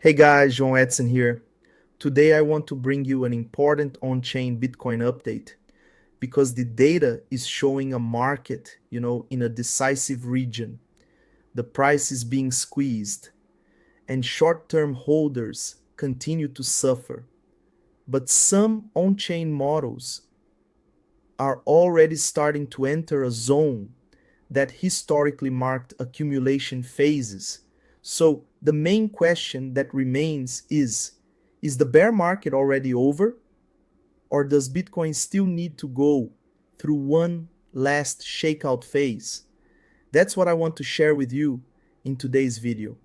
Hey guys, João Edson here. Today I want to bring you an important on-chain Bitcoin update because the data is showing a market, in a decisive region. The price is being squeezed and short-term holders continue to suffer. But some on-chain models are already starting to enter a zone that historically marked accumulation phases. So the main question that remains is the bear market already over? Or does Bitcoin still need to go through one last shakeout phase? That's what I want to share with you in today's video.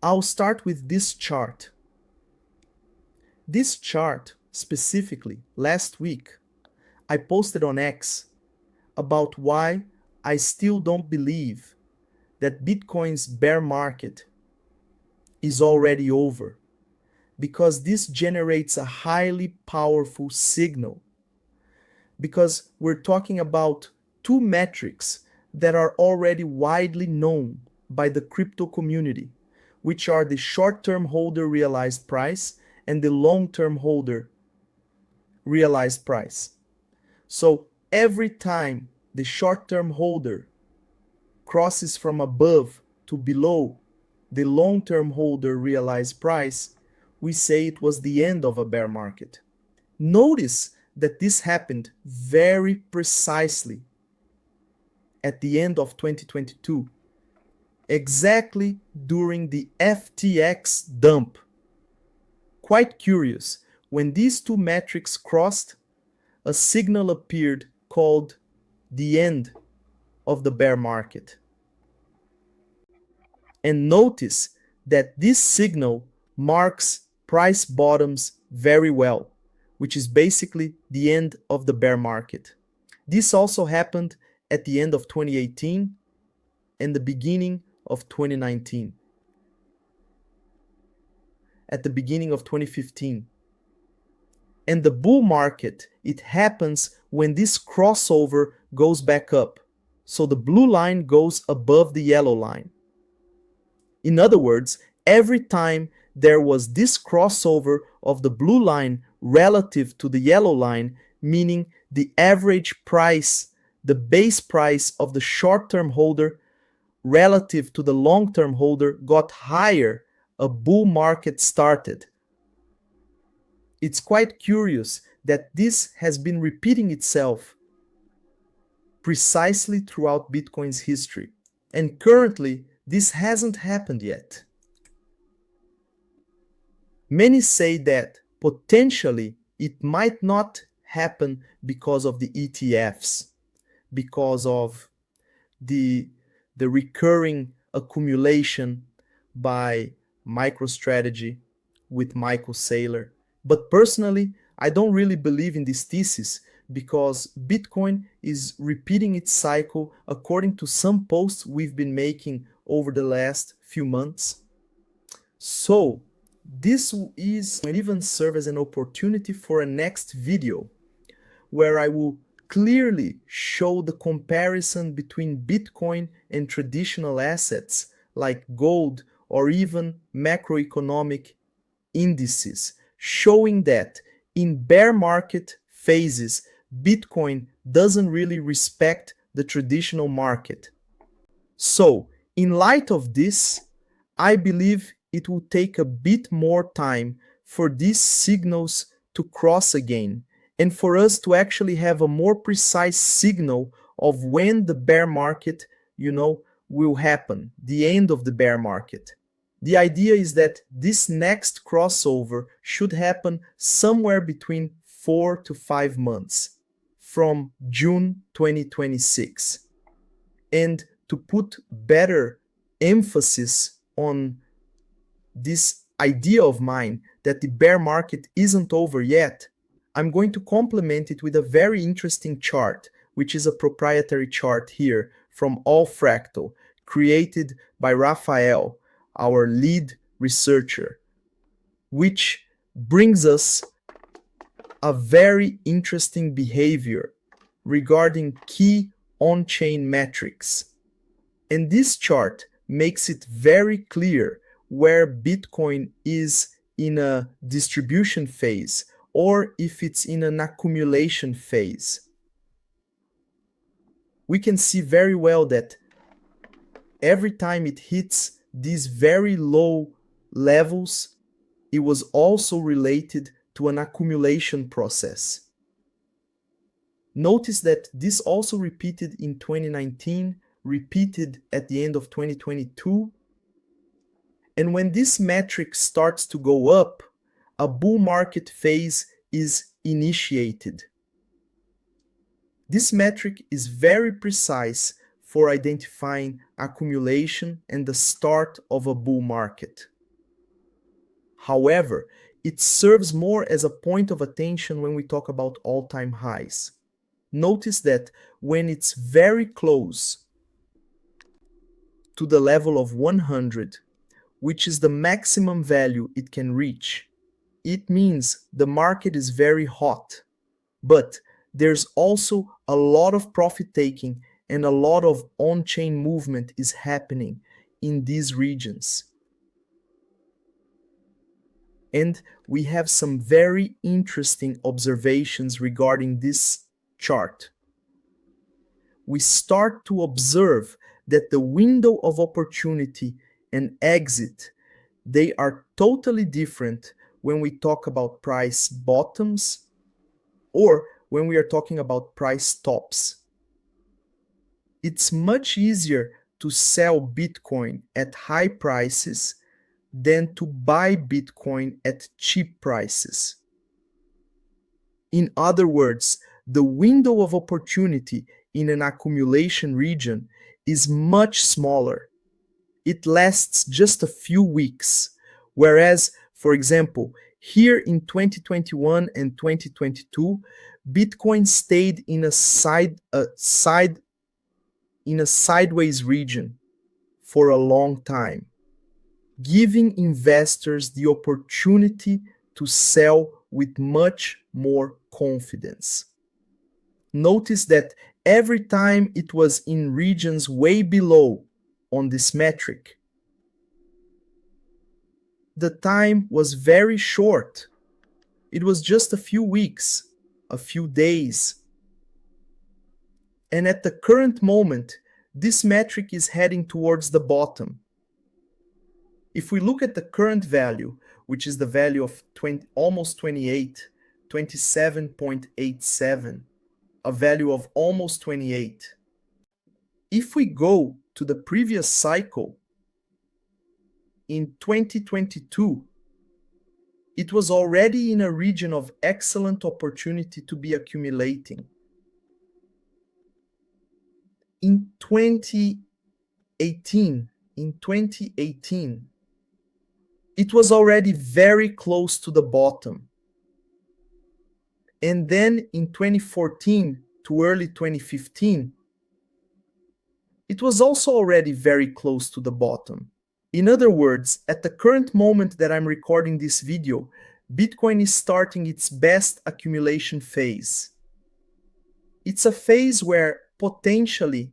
I'll start with this chart. This chart, specifically, last week, I posted on X about why I still don't believe that Bitcoin's bear market is already over, because this generates a highly powerful signal. Because we're talking about two metrics that are already widely known by the crypto community, which are the short-term holder realized price and the long-term holder realized price. So every time the short-term holder crosses from above to below the long-term holder realized price, we say it was the end of a bear market. Notice that this happened very precisely at the end of 2022, exactly during the FTX dump. Quite curious, when these two metrics crossed, a signal appeared called the end of the bear market. And notice that this signal marks price bottoms very well, which is basically the end of the bear market. This also happened at the end of 2018 and the beginning of 2019. At the beginning of 2015. And the bull market, it happens when this crossover goes back up. So the blue line goes above the yellow line. In other words, every time there was this crossover of the blue line relative to the yellow line, meaning the average price, the base price of the short-term holder relative to the long-term holder got higher, a bull market started. It's quite curious that this has been repeating itself precisely throughout Bitcoin's history. And currently, this hasn't happened yet. Many say that potentially it might not happen because of the ETFs, because of the recurring accumulation by MicroStrategy with Michael Saylor. But personally, I don't really believe in this thesis, because Bitcoin is repeating its cycle according to some posts we've been making over the last few months. So this might even serve as an opportunity for a next video where I will clearly show the comparison between Bitcoin and traditional assets like gold or even macroeconomic indices, showing that in bear market phases, Bitcoin doesn't really respect the traditional market. So, in light of this, I believe it will take a bit more time for these signals to cross again, and for us to actually have a more precise signal of when the bear market, will happen, the end of the bear market. The idea is that this next crossover should happen somewhere between 4 to 5 months from June 2026. And to put better emphasis on this idea of mine that the bear market isn't over yet, I'm going to complement it with a very interesting chart, which is a proprietary chart here from Alphractal, created by Raphael, our lead researcher, which brings us a very interesting behavior regarding key on-chain metrics. And this chart makes it very clear where Bitcoin is in a distribution phase or if it's in an accumulation phase. We can see very well that every time it hits these very low levels, it was also related to an accumulation process. Notice that this also repeated in 2019, repeated at the end of 2022. And when this metric starts to go up, a bull market phase is initiated. This metric is very precise for identifying accumulation and the start of a bull market. However, it serves more as a point of attention when we talk about all-time highs. Notice that when it's very close to the level of 100, which is the maximum value it can reach, it means the market is very hot. But there's also a lot of profit taking and a lot of on-chain movement is happening in these regions. And we have some very interesting observations regarding this chart. We start to observe that the window of opportunity and exit, they are totally different when we talk about price bottoms or when we are talking about price tops. It's much easier to sell Bitcoin at high prices than to buy Bitcoin at cheap prices. In other words, the window of opportunity in an accumulation region is much smaller. It lasts just a few weeks, whereas, for example, here in 2021 and 2022, Bitcoin stayed in a sideways region for a long time, giving investors the opportunity to sell with much more confidence. Notice that every time it was in regions way below on this metric, the time was very short. It was just a few weeks, a few days. And at the current moment, this metric is heading towards the bottom. If we look at the current value, which is the value of almost 28, 27.87, a value of almost 28. If we go to the previous cycle, in 2022, it was already in a region of excellent opportunity to be accumulating. In 2018, it was already very close to the bottom. And then in 2014 to early 2015, it was also already very close to the bottom. In other words, at the current moment that I'm recording this video, Bitcoin is starting its best accumulation phase. It's a phase where potentially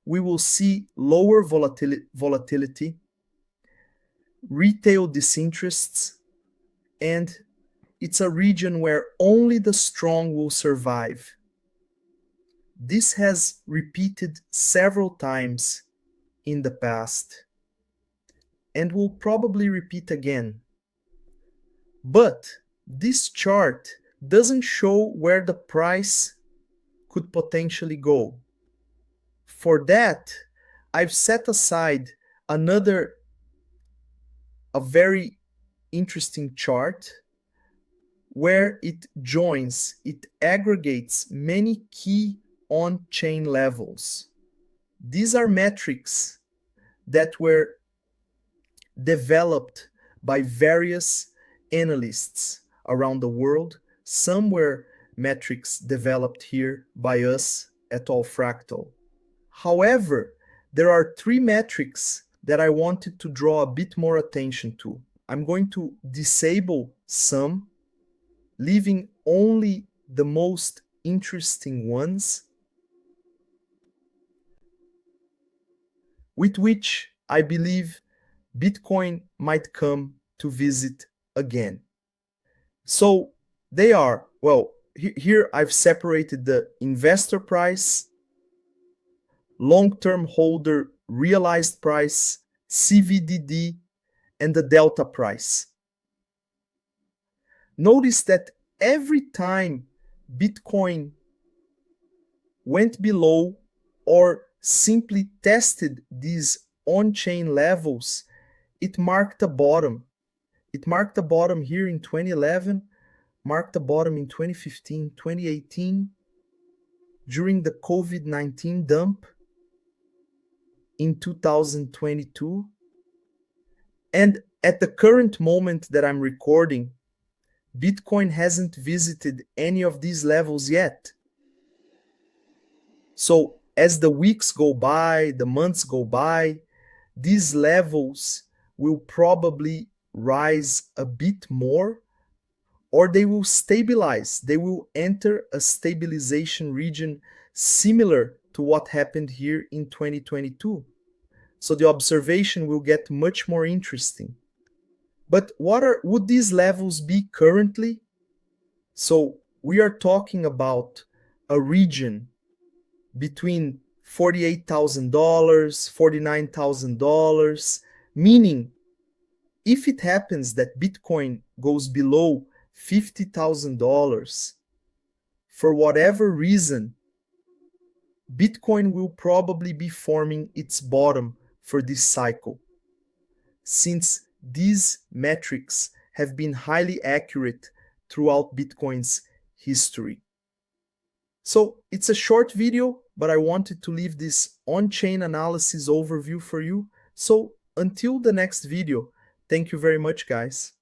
we will see lower volatility, retail disinterests, and it's a region where only the strong will survive. This has repeated several times in the past and will probably repeat again. But this chart doesn't show where the price could potentially go. For that, I've set aside a very interesting chart where it aggregates many key on-chain levels. These are metrics that were developed by various analysts around the world. Some were metrics developed here by us at Alphractal. However, there are three metrics that I wanted to draw a bit more attention to. I'm going to disable some, leaving only the most interesting ones, with which I believe Bitcoin might come to visit again. So they are, well, here I've separated the investor price, long-term holder realized price, CVDD, and the delta price. Notice that every time Bitcoin went below or simply tested these on-chain levels, it marked a bottom. It marked a bottom here in 2011, marked a bottom in 2015, 2018, during the COVID-19 dump in 2022. And at the current moment that I'm recording, Bitcoin hasn't visited any of these levels yet. So as the weeks go by, the months go by, these levels will probably rise a bit more, or they will stabilize. They will enter a stabilization region similar to what happened here in 2022. So the observation will get much more interesting. But would these levels be currently? So we are talking about a region between $48,000, $49,000, meaning if it happens that Bitcoin goes below $50,000, for whatever reason, Bitcoin will probably be forming its bottom for this cycle, since these metrics have been highly accurate throughout Bitcoin's history. So it's a short video, but I wanted to leave this on-chain analysis overview for you. So until the next video, thank you very much, guys.